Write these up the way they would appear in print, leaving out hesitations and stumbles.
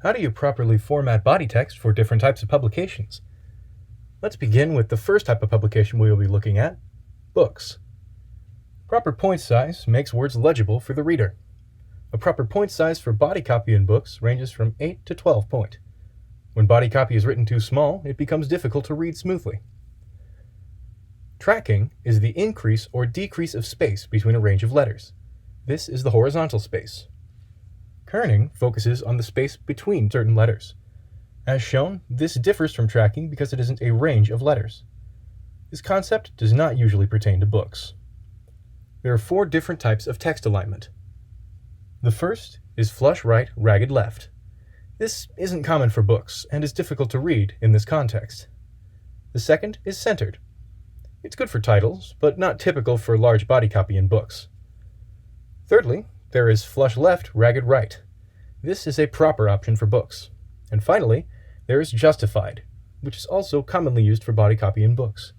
How do you properly format body text for different types of publications? Let's begin with the first type of publication we will be looking at, books. Proper point size makes words legible for the reader. A proper point size for body copy in books ranges from 8 to 12 point. When body copy is written too small, it becomes difficult to read smoothly. Tracking is the increase or decrease of space between a range of letters. This is the horizontal space. Kerning focuses on the space between certain letters. As shown, this differs from tracking because it isn't a range of letters. This concept does not usually pertain to books. There are 4 different types of text alignment. The first is flush right, ragged left. This isn't common for books and is difficult to read in this context. The second is centered. It's good for titles, but not typical for large body copy in books. Thirdly, there is flush left, ragged right. This is a proper option for books. And finally, there is justified, which is also commonly used for body copy in books.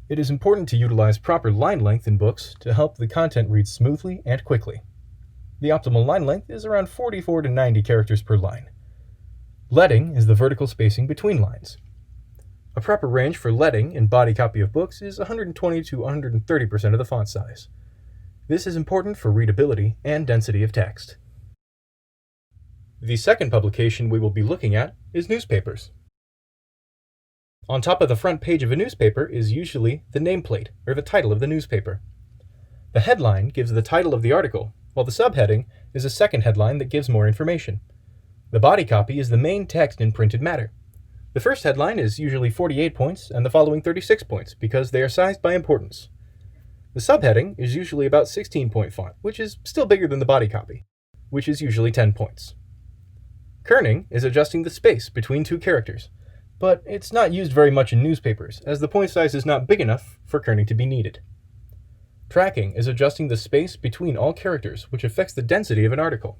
It is important to utilize proper line length in books to help the content read smoothly and quickly. The optimal line length is around 44 to 90 characters per line. Leading is the vertical spacing between lines. A proper range for leading in body copy of books is 120 to 130% of the font size. This is important for readability and density of text. The second publication we will be looking at is newspapers. On top of the front page of a newspaper is usually the nameplate, or the title of the newspaper. The headline gives the title of the article, while the subheading is a second headline that gives more information. The body copy is the main text in printed matter. The first headline is usually 48 points and the following 36 points because they are sized by importance. The subheading is usually about 16-point font, which is still bigger than the body copy, which is usually 10 points. Kerning is adjusting the space between 2 characters, but it's not used very much in newspapers, as the point size is not big enough for kerning to be needed. Tracking is adjusting the space between all characters, which affects the density of an article.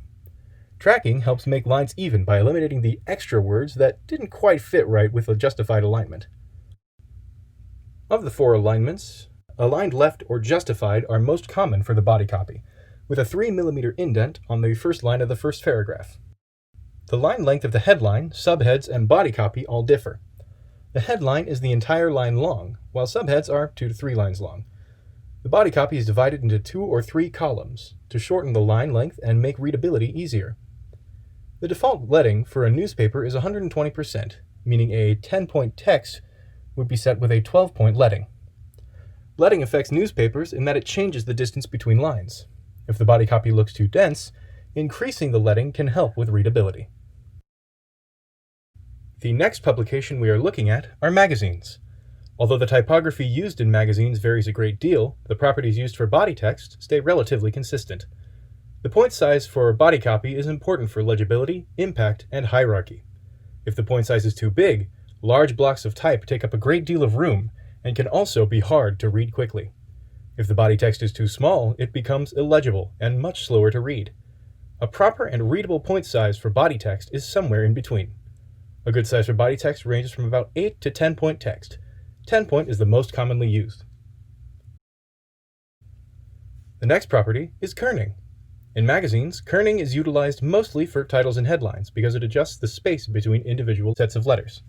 Tracking helps make lines even by eliminating the extra words that didn't quite fit right with a justified alignment. Of the 4 alignments, aligned left or justified are most common for the body copy, with a 3 mm indent on the first line of the first paragraph. The line length of the headline, subheads, and body copy all differ. The headline is the entire line long, while subheads are 2 to 3 lines long. The body copy is divided into 2 or 3 columns to shorten the line length and make readability easier. The default leading for a newspaper is 120%, meaning a 10-point text would be set with a 12-point leading. Leading affects newspapers in that it changes the distance between lines. If the body copy looks too dense, increasing the leading can help with readability. The next publication we are looking at are magazines. Although the typography used in magazines varies a great deal, the properties used for body text stay relatively consistent. The point size for body copy is important for legibility, impact, and hierarchy. If the point size is too big, large blocks of type take up a great deal of room and can also be hard to read quickly. If the body text is too small, it becomes illegible and much slower to read. A proper and readable point size for body text is somewhere in between. A good size for body text ranges from about 8 to 10-point text. 10-point is the most commonly used. The next property is kerning. In magazines, kerning is utilized mostly for titles and headlines because it adjusts the space between individual sets of letters.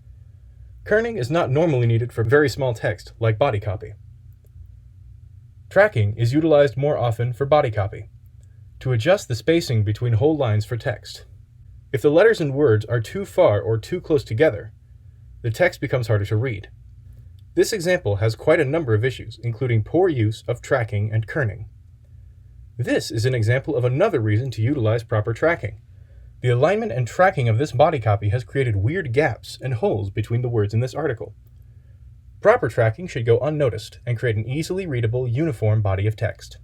Kerning is not normally needed for very small text, like body copy. Tracking is utilized more often for body copy, to adjust the spacing between whole lines for text. If the letters and words are too far or too close together, the text becomes harder to read. This example has quite a number of issues, including poor use of tracking and kerning. This is an example of another reason to utilize proper tracking. The alignment and tracking of this body copy has created weird gaps and holes between the words in this article. Proper tracking should go unnoticed and create an easily readable, uniform body of text.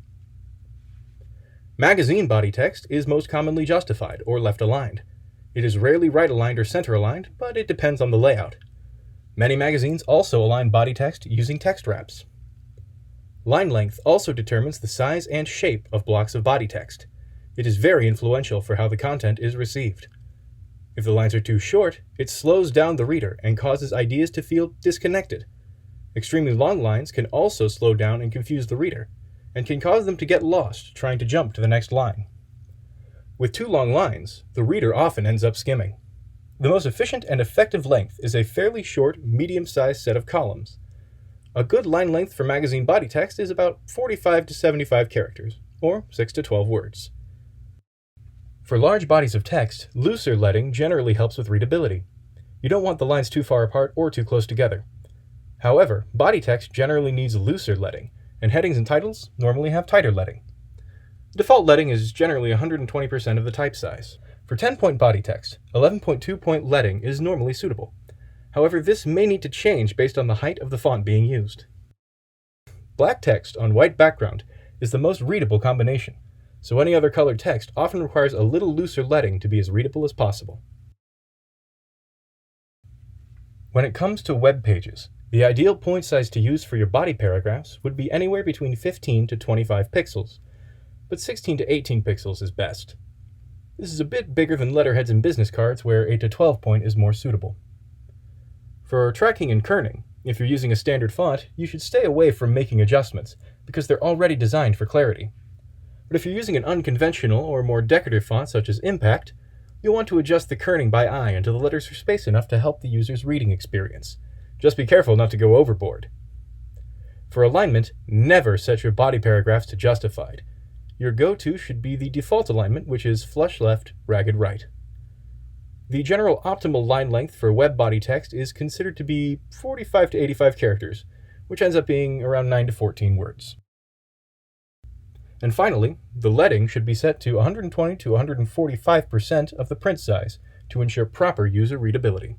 Magazine body text is most commonly justified or left aligned. It is rarely right aligned or center aligned, but it depends on the layout. Many magazines also align body text using text wraps. Line length also determines the size and shape of blocks of body text. It is very influential for how the content is received. If the lines are too short, it slows down the reader and causes ideas to feel disconnected. Extremely long lines can also slow down and confuse the reader, and can cause them to get lost trying to jump to the next line. With too long lines, the reader often ends up skimming. The most efficient and effective length is a fairly short, medium-sized set of columns. A good line length for magazine body text is about 45 to 75 characters, or 6 to 12 words. For large bodies of text, looser leading generally helps with readability. You don't want the lines too far apart or too close together. However, body text generally needs looser leading, and headings and titles normally have tighter leading. Default leading is generally 120% of the type size. For 10-point body text, 11.2-point leading is normally suitable. However, this may need to change based on the height of the font being used. Black text on white background is the most readable combination, so any other colored text often requires a little looser leading to be as readable as possible. When it comes to web pages, the ideal point size to use for your body paragraphs would be anywhere between 15 to 25 pixels, but 16 to 18 pixels is best. This is a bit bigger than letterheads and business cards, where 8 to 12 point is more suitable. For tracking and kerning, if you're using a standard font, you should stay away from making adjustments, because they're already designed for clarity. But if you're using an unconventional or more decorative font such as Impact, you'll want to adjust the kerning by eye until the letters are spaced enough to help the user's reading experience. Just be careful not to go overboard. For alignment, never set your body paragraphs to justified. Your go-to should be the default alignment, which is flush left, ragged right. The general optimal line length for web body text is considered to be 45 to 85 characters, which ends up being around 9 to 14 words. And finally, the leading should be set to 120 to 145% of the print size to ensure proper user readability.